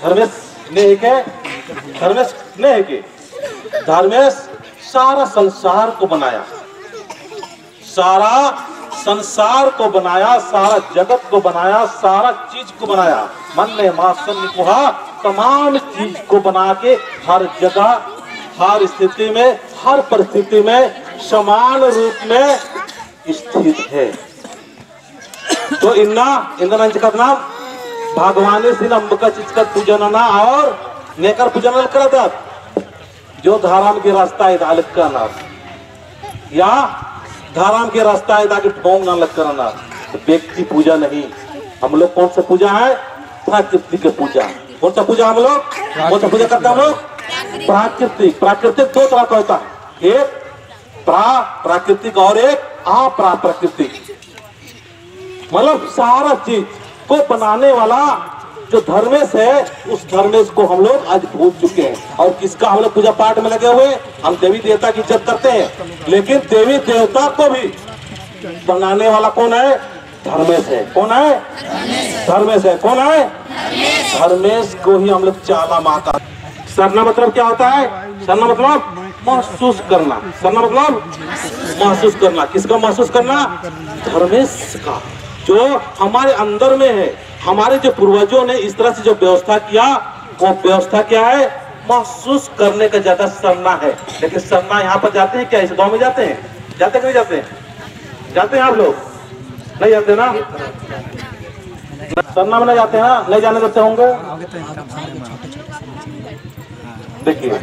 धर्मेश ने के धर्मेश ने के धर्मेश सारा संसार को बनाया, सारा संसार को बनाया, सारा जगत को बनाया, सारा चीज को बनाया। मन ने मासन निकुहा तमाम चीज को बना के हर जगह, हर स्थिति में, हर परिस्थिति में समान रूप में स्थित है। तो इंद्र का नाम भगवान श्री अंबिका चित्त पूजन ना और नेकर पूजन कर जो धाराम के रास्ता है दालिक का नाम या धाराम के रास्ता है ताकि ढोंग ना लग करना। तो व्यक्ति पूजा नहीं, हम लोग कौन सा पूजा है? प्राकृतिक के पूजा। कौन सा पूजा हम लोग कौन सा पूजा करते हैं? हम लोग प्राकृतिक। प्राकृतिक दो तरह का होता है, एक प्राकृतिक और एक अप्राकृतिक। मतलब सारा चीज को बनाने वाला जो धर्मेश है, उस धर्मेश को हम लोग आज भूल चुके हैं। और किसका हम लोग पूजा पाठ में लगे हुए? हम देवी देवता की इज्जत करते हैं, लेकिन देवी देवता को भी बनाने वाला कौन है? धर्मेश है। कौन है? धर्मेश है। कौन है? धर्मेश को ही हम लोग चाला माँ का। सरना मतलब क्या होता है? सरना मतलब महसूस करना। सरना मतलब महसूस करना। किसका महसूस करना? धर्मेश का, जो हमारे अंदर में है। हमारे जो पूर्वजों ने इस तरह से जो व्यवस्था किया, वो व्यवस्था क्या है? महसूस करने का ज्यादा सरना है। लेकिन सरना यहाँ पर जाते हैं क्या? इस गांव में जाते हैं? जाते नहीं जाते? जाते हैं आप लोग? नहीं जाते ना? सरना में नहीं जाते हैं, नहीं जाने देते होंगे। देखिए,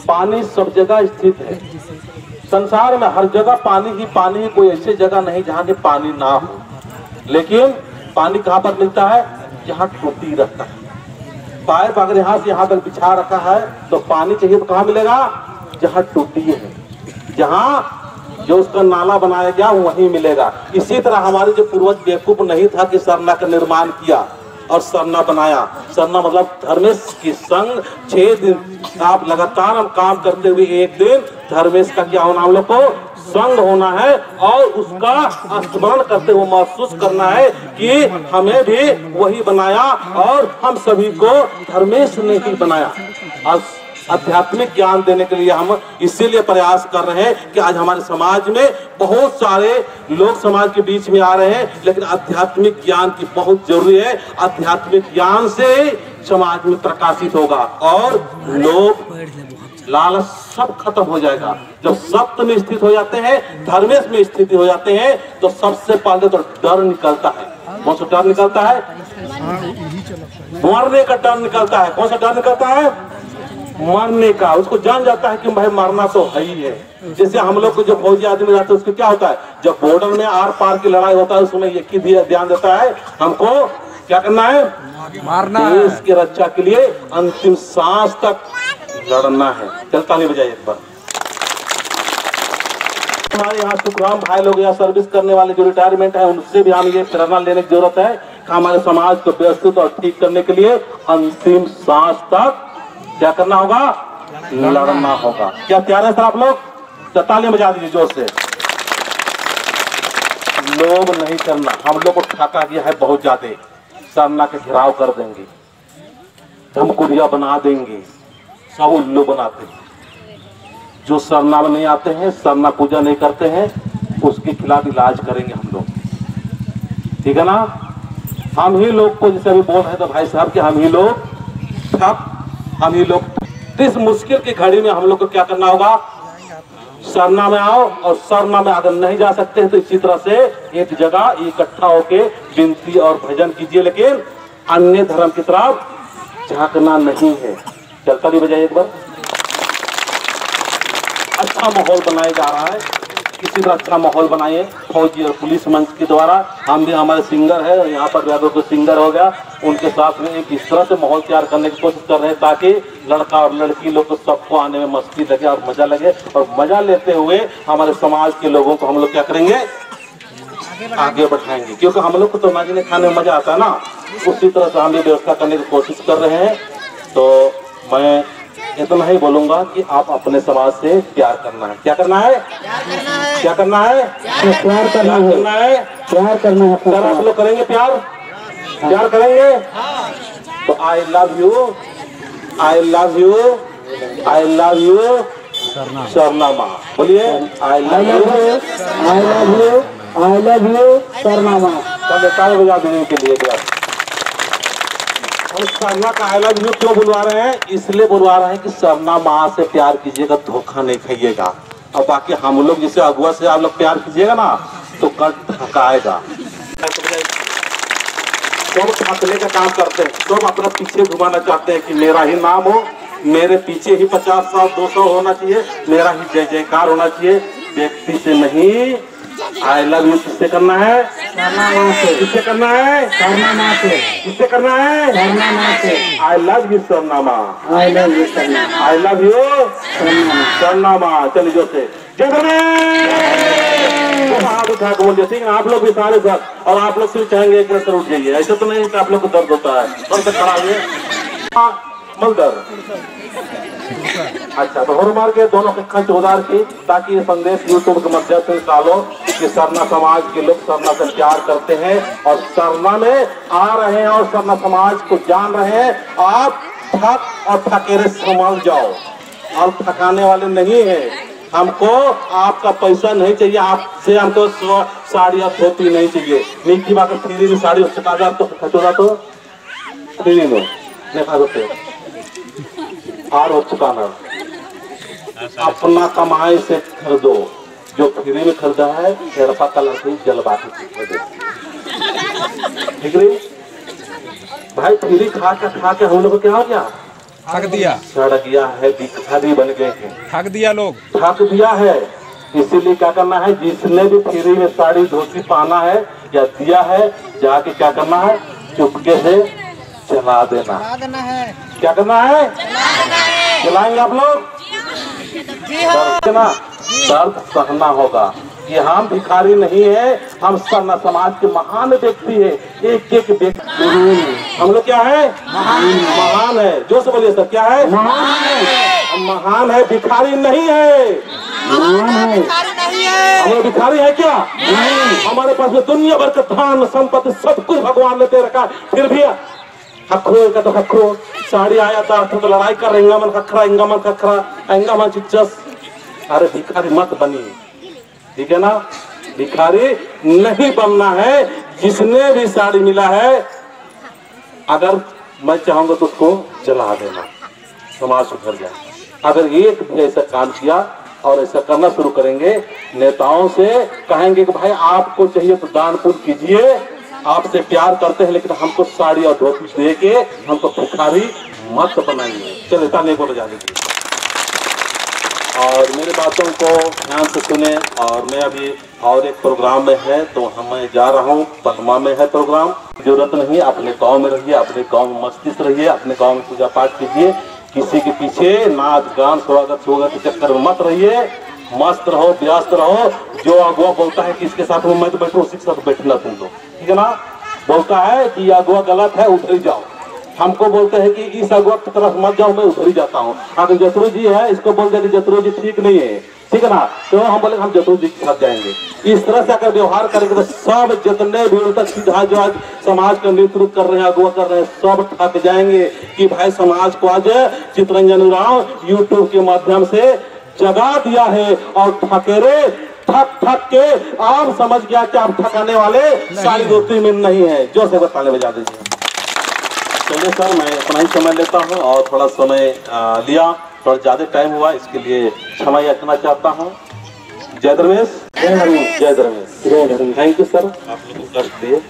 पानी सब जगह स्थित है। संसार में हर जगह पानी ही पानी ही, कोई ऐसी जगह नहीं जहाँ के पानी ना हो। लेकिन पानी कहाँ पर मिलता है? जहाँ टूटी रहता है। पाइप अगर यहाँ से यहाँ तक बिछा रखा है तो पानी चाहिए तो कहाँ मिलेगा? जहाँ टूटी है, जहाँ जो उसका नाला बनाया गया वहीं मिलेगा। इसी तरह हमारे जो पूर्वज बेवकूफ नहीं था कि सरना का निर्माण किया और सरना बनाया। सरना मतलब धर्मेश की संग 6 दिन आप लगातार हम काम करते हुए एक दिन धर्मेश का क्या होना? हम लोग को संग होना है और उसका स्मरण करते हुए महसूस करना है कि हमें भी वही बनाया और हम सभी को धर्मेश ने ही बनाया। आज आध्यात्मिक ज्ञान देने के लिए हम इसीलिए प्रयास कर रहे हैं कि आज हमारे समाज में बहुत सारे लोग समाज के बीच में आ रहे हैं, लेकिन आध्यात्मिक ज्ञान की बहुत जरूरी है। आध्यात्मिक ज्ञान से समाज में प्रकाशित होगा और लोग लालच सब खत्म हो जाएगा। जब सत्य में स्थित हो जाते हैं, धर्मेश में स्थिति हो जाते हैं, तो सबसे पहले तो डर निकलता है। कौन सा डर निकलता है? मरने का डर निकलता है। कौन सा डर निकलता है? मरने का। उसको जान जाता है कि भाई मरना तो है ही है। जैसे हम लोग को जो फौजी आदमी रहते हैं उसको क्या होता है? जब बॉर्डर में आर पार की लड़ाई होता है उसमें एक ही ध्यान देता है, हमको क्या करना है? मारना है। देश की रक्षा के लिए अंतिम सांस तक लड़ना है। चलता नहीं बजाइए एक बार। हमारे यहाँ सुखराम भाई लोग यहाँ सर्विस करने वाले जो रिटायरमेंट है, उनसे भी हम ये प्रेरणा लेने की जरूरत है कि हमारे समाज को व्यवस्थित और ठीक करने के लिए अंतिम सांस तक क्या करना होगा? लड़ना होगा। क्या तैयार है सर आप लोग? तालियां बजा दीजिए जोर से। लोभ नहीं करना। हम लोग को ठका गया है बहुत ज्यादा। सरना के घेराव कर देंगे, धमकुरिया बना देंगे, सब उल्लू बनाते हैं। जो सरना में नहीं आते हैं, सरना पूजा नहीं करते हैं, उसके खिलाफ इलाज करेंगे हम लोग। ठीक है ना? हम ही लोग को जैसे अभी बोल रहे थे भाई साहब कि हम ही लोग इस मुश्किल की घड़ी में हम लोग को क्या करना होगा? सरना में आओ। और सरना में अगर नहीं जा सकते हैं तो इसी तरह से एक जगह इकट्ठा होके विनती और भजन कीजिए, लेकिन अन्य धर्म की तरफ झांकना नहीं है। चलता नहीं बजाइए एक बार। अच्छा माहौल बनाया जा रहा है, इसी तरह अच्छा माहौल बनाइए फौजी और पुलिस मंच के द्वारा। हम भी, हमारे सिंगर है यहाँ पर, व्यापक को सिंगर हो गया, उनके साथ में एक इस तरह से माहौल तैयार करने की कोशिश कर रहे हैं ताकि लड़का और लड़की लोग को सबको आने में मस्ती लगे और मजा लगे। और मजा लेते हुए हमारे समाज के लोगों को हम लोग क्या करेंगे? आगे बढ़ाएंगे। क्योंकि हम लोग को तो नाचने खाने में मजा आता है ना, उसी तरह से हम भी व्यवस्था करने की कोशिश कर रहे हैं। तो मैं इतना ही बोलूंगा कि आप अपने समाज से प्यार करना है। क्या करना है? क्या करना है? प्यार करना है। प्यार करना है। सर आप लोग करेंगे प्यार? प्यार करेंगे? तो I love you, I love you, I love you Sarna माँ। बोलिए I love you, I love you, I love you Sarna माँ। चलिए ताली बजा देने के लिए यार। और सरना का आई लव यू क्यों बुलवा रहे हैं? इसलिए बुलवा रहे हैं कि सरना माँ से प्यार कीजिएगा, धोखा नहीं खाइएगा। और बाकी हम लोग जिसे अगुआ से आप लोग प्यार कीजिएगा ना तो कट थकाएगा। सब थकने का काम करते हैं, सब अपना पीछे घुमाना चाहते हैं कि मेरा ही नाम हो, मेरे पीछे ही 50, 100, 200 होना चाहिए, मेरा ही जय जयकार होना चाहिए। व्यक्ति से नहीं, आई लव यू किससे करना है? किससे करना है? किससे करना है? आई लव यू सरना माँ, आई लव यू सरना माँ, आई लव यू सरना माँ। चलिए जो से जय गणेश, हाथ उठा के बोलिए। ठीक है, आप लोग भी सारे सर, और आप लोग सिर्फ चाहेंगे एक सर उठ जाइए। ऐसा तो नहीं कि आप लोग को दर्द होता है, दर्द खड़ा हुए मलदर। अच्छा, तो हर मार के दोनों के खंच उधार की, ताकि ये संदेश यूट्यूब के माध्यम से डालो कि सरना समाज के लोग सरना से प्यार करते हैं और सरना में आ रहे हैं और सरना समाज को जान रहे हैं। आप थक और थकेरे संभाल जाओ, और थकाने वाले नहीं है। हमको आपका पैसा नहीं चाहिए, आपसे हमको साड़ी और धोती नहीं चाहिए। नीची बात फ्री में साड़ी चुका तो खचोदा तो फ्री में नहीं खा सकते। और चुकाना अपना कमाई से खरीदो, जो फ्री में खरीदा है हेरपा कलर से जलवा के खरीदो। ठीक है भाई, फ्री खा के हम लोग को क्या हो गया? थक दिया, सड़ गया है, भिखारी बन गए हैं, थक दिया, लोग थक दिया है। इसीलिए क्या करना है, जिसने भी फ्री में साड़ी धोती पहना है या दिया है, जाके क्या करना है, चुपके से चला देना है। क्या करना है? चलाएंगे आप लोग? दर्द सहना होगा। कि हम भिखारी नहीं है, हम सरना समाज के महान व्यक्ति है। एक एक व्यक्ति हम लोग क्या है? महान है। जो से बोलिए सर, क्या है? महान है, भिखारी नहीं है। हम लोग भिखारी है क्या? हमारे पास में दुनिया भर का धन संपत्ति सब कुछ भगवान ने दे रखा, फिर भी हखरो का तो हखरो साड़ी आया था तो लड़ाई कर रहे मन खखरा, इंगा मन खखरा, इंगा मन चिच्चस। अरे भिखारी मत बनिए, ठीक है ना? भिखारी नहीं बनना है। जिसने भी साड़ी मिला है, अगर मैं चाहूंगा तो उसको जला देना, समाज सुधर जाए। अगर एक भी ऐसा काम किया और ऐसा करना शुरू करेंगे, नेताओं से कहेंगे कि भाई आपको चाहिए तो दान पुण्य कीजिए, आपसे प्यार करते हैं लेकिन हमको साड़ी और धोती दे के हमको भिखारी मत बनाइए। चलिए ताली को बजा दीजिए और मेरी बातों को ध्यान से सुने। और मैं अभी और एक प्रोग्राम में है तो मैं जा रहा हूँ, पटना में है प्रोग्राम। जरूरत नहीं, अपने गांव में रहिए, अपने गांव में मस्ती से रहिए, अपने गांव में पूजा पाठ कीजिए। किसी के पीछे नाच गान स्वागत होगा के चक्कर में मत रहिए। मस्त रहो, व्यस्त रहो। जो अगुआ बोलता है कि इसके साथ में मैं तो बैठू, उसी के साथ बैठना तुम लोग, ठीक है ना? बोलता है कि अगुआ गलत है, उधर ही जाओ। हमको बोलते हैं कि इस अगुआ की तरफ मत जाओ, मैं उधर ही जाता हूँ। अगर जतरू जी है, इसको बोलते हैं कि जतरू जी ठीक नहीं है, ठीक है ना? तो हम बोले हम जतरू जी के साथ जाएंगे। इस तरह से अगर व्यवहार करेंगे तो सब जितने भी उल्टा सीधा जो आज समाज का नेतृत्व कर रहे हैं, अगुआ कर रहे हैं, सब थक जाएंगे कि भाई समाज को आज चितरंजन राव यूट्यूब के माध्यम से जगा दिया है। और थकेरे थक के आप समझ गया कि आप थकाने वाले सारी धोती में नहीं है। जो से बताने बजा दीजिए। चलिए सर, मैं अपना ही समय लेता हूँ और थोड़ा समय लिया, थोड़ा ज्यादा टाइम हुआ, इसके लिए क्षमा याचना चाहता हूँ। जय धर्मेश, जय धर्मेश, थैंक यू सर, आप लोगों को कष्ट दिए।